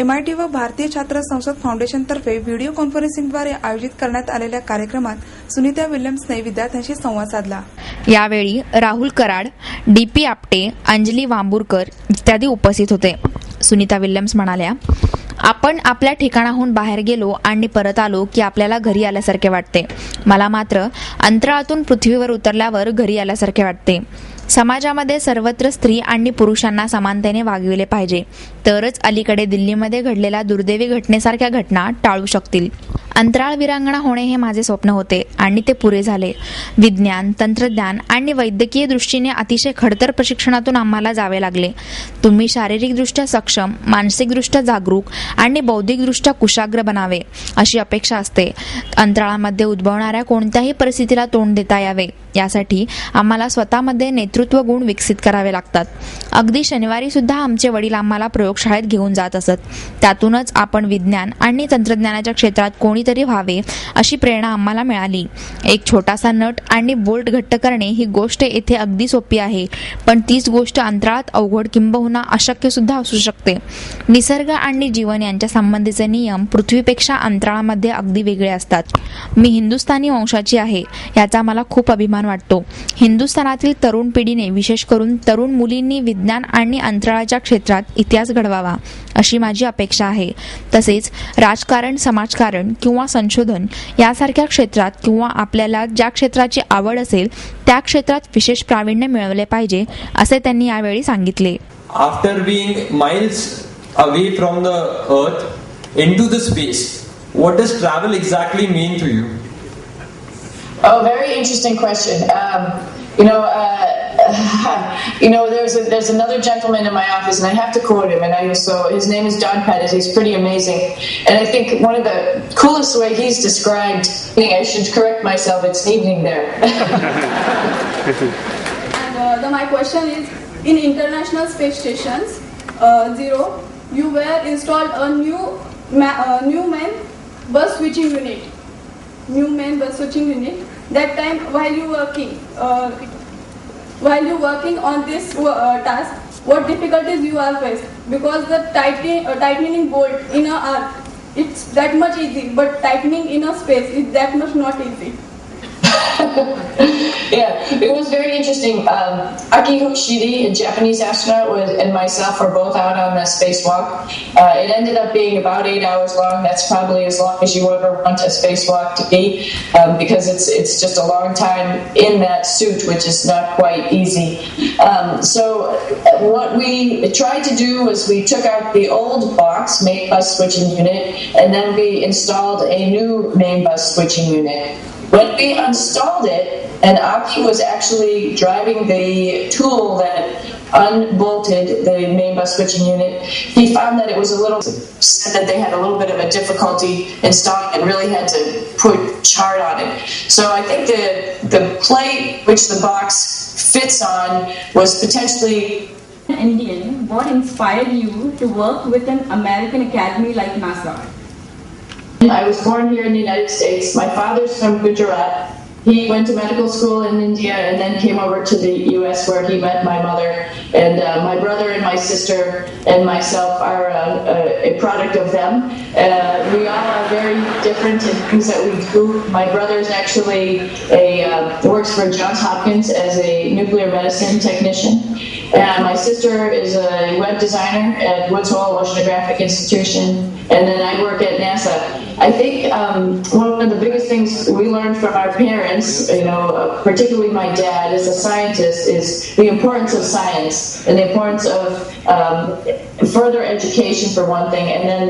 MIT व भारतीय छात्र संसद फाउंडेशनतर्फे व्हिडिओ कॉन्फरन्सिंगद्वारे आयोजित करण्यात आलेल्या कार्यक्रमात सुनीता विल्यम्सने विद्यार्थ्यांशी संवाद साधला. यावेळी राहुल कराड, DP आपटे, अंजली वांबुरकर इत्यादी उपस्थित होते. सुनीता विल्यम्स म्हणाल्या, आपण आपल्या ठिकाणाहून बाहेर गेलो आणि परत आलो की आपल्याला घरी आल्यासारखे वाटते. मला मात्र अंतराळातून पृथ्वीवर उतरल्यावर घरी आल्यासारखे वाटते. समाजामध्ये सर्वत्र स्त्री आणि पुरुषांना समानतेने वागविले पाहिजे, तरच अलीकडे दिल्लीमध्ये घडलेल्या दुर्दैवी घटनेसारख्या घटना टाळू शकतील. अंतराळ वीरांगना होणे हे माझे स्वप्न होते आणि ते पुरे झाले. विज्ञान, तंत्रज्ञान आणि वैद्यकीय दृष्टीने अतिशय खडतर प्रशिक्षणातून आम्हाला जावे लागले. तुम्ही शारीरिकदृष्ट्या सक्षम, मानसिकदृष्ट्या जागरूक आणि बौद्धिकदृष्ट्या कुशाग्र बनावे अशी अपेक्षा असते. अंतराळामध्ये उद्भवणाऱ्या कोणत्याही परिस्थितीला तोंड देता यावे यासाठी आम्हाला स्वतःमध्ये नेतृत्व गुण विकसित करावे लागतात. अगदी शनिवारी सुद्धा आमचे वडील आम्हाला प्रयोगशाळेत घेऊन जात असत. त्यातूनच आपण विज्ञान आणि तंत्रज्ञानाच्या क्षेत्रात कोणीतरी व्हावे अशी प्रेरणा आम्हाला मिळाली. एक छोटासा नट आणि बोल्ट घट्ट करणे ही गोष्ट येथे अगदी सोपी आहे, पण तीच गोष्ट अंतराळात अवघड किंबहुना अशक्य सुद्धा असू शकते. निसर्ग आणि जीवन यांच्या संबंधीचे नियम पृथ्वीपेक्षा अंतराळामध्ये अगदी वेगळे असतात. मी हिंदुस्थानी वंशाची आहे याचा मला खूप अभिमान वाटतो. हिंदुस्थानातील तरुण पिढीने, विशेष करून तरुण मुलींनी विज्ञान आणि अंतराळाच्या क्षेत्रात इतिहास घडवावा अशी माझी अपेक्षा आहे. तसेच राजकारण, समाजकारण किंवा संशोधन यासारख्या क्षेत्रात किंवा आपल्याला ज्या क्षेत्राची आवड असेल त्या क्षेत्रात विशेष प्रावीण्य मिळवले पाहिजे असे त्यांनी यावेळी सांगितले. After being miles away from the earth into the space, what does travel exactly mean to you? Oh, very interesting question. There's another gentleman in my office, and I have to quote him. So his name is Don Pettit. He's pretty amazing, and I think one of the coolest way he's described. I should correct myself. It's evening there. And my question is: in international space stations, Zero, you were installed a new main bus switching unit. That time, while you working on this task, what difficulties you are faced? Because the tightening bolt in a arc, it's that much easy, but tightening in a space is that much not easy. Yeah, it was very interesting. Akihiko Shiri, a Japanese astronaut, and myself were both out on the spacewalk. It ended up being about 8 hours long. That's probably as long as you ever want a spacewalk to be, because it's just a long time in that suit, which is not quite easy. So what we tried to do was we took out the old box, main bus switching unit, and then we installed a new main bus switching unit. When we installed it, and Aki was actually driving the tool that unbolted the main bus switching unit, he found that it was said that they had a little bit of a difficulty installing and really had to put chart on it. So I think the plate which the box fits on was potentially Indian. What inspired you to work with an American academy like NASA? I was born here in the United States. My father's from Gujarat. He went to medical school in India and then came over to the US where he met my mother. And my brother and my sister and myself are a product of them. We all are very different in things that we do. My brother is actually works for Johns Hopkins as a nuclear medicine technician. And my sister is a web designer at Woods Hole Oceanographic Institution. And then I work at NASA. I think one of the biggest things we learned from our parents, particularly my dad as a scientist, is the importance of science and the importance of further education for one thing, and then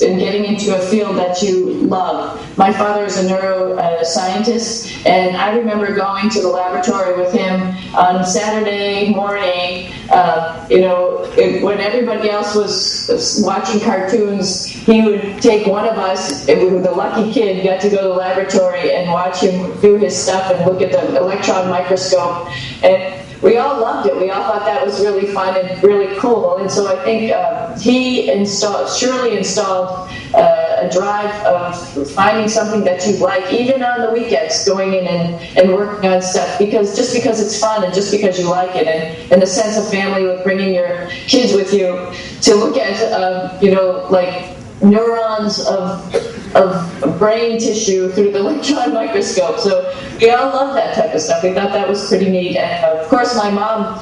in getting into a field that you love. My father is a neuroscientist, and I remember going to the laboratory with him on Saturday morning. When everybody else was watching cartoons, he would take one of us, the lucky kid, got to go to the laboratory and watch him do his stuff and look at the electron microscope. And we all loved it. We all thought that was really fun and really cool. And so I think he surely installed a drive of finding something that you like, even on the weekends, going in and working on stuff, because it's fun and just because you like it, and the sense of family with bringing your kids with you to look at, like neurons of brain tissue through the electron microscope. So we all love that type of stuff. We thought that was pretty neat. And of course, my mom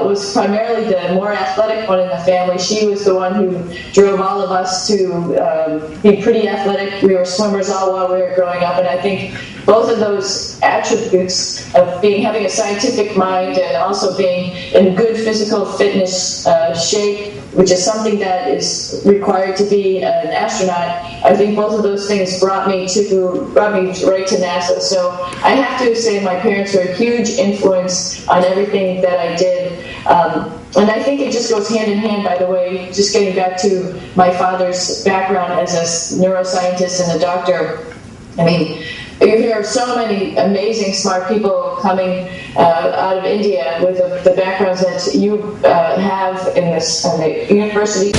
was primarily the more athletic one in the family. She was the one who drove all of us to be pretty athletic. We were swimmers all while we were growing up, and I think both of those attributes of having a scientific mind and also being in good physical fitness shape, which is something that is required to be an astronaut, I think both of those things brought me right to NASA. So I have to say my parents were a huge influence on everything that I did. And I think it just goes hand in hand, by the way, just getting back to my father's background as a neuroscientist and a doctor. I mean, you hear so many amazing, smart people coming out of India with the backgrounds that you have in the university.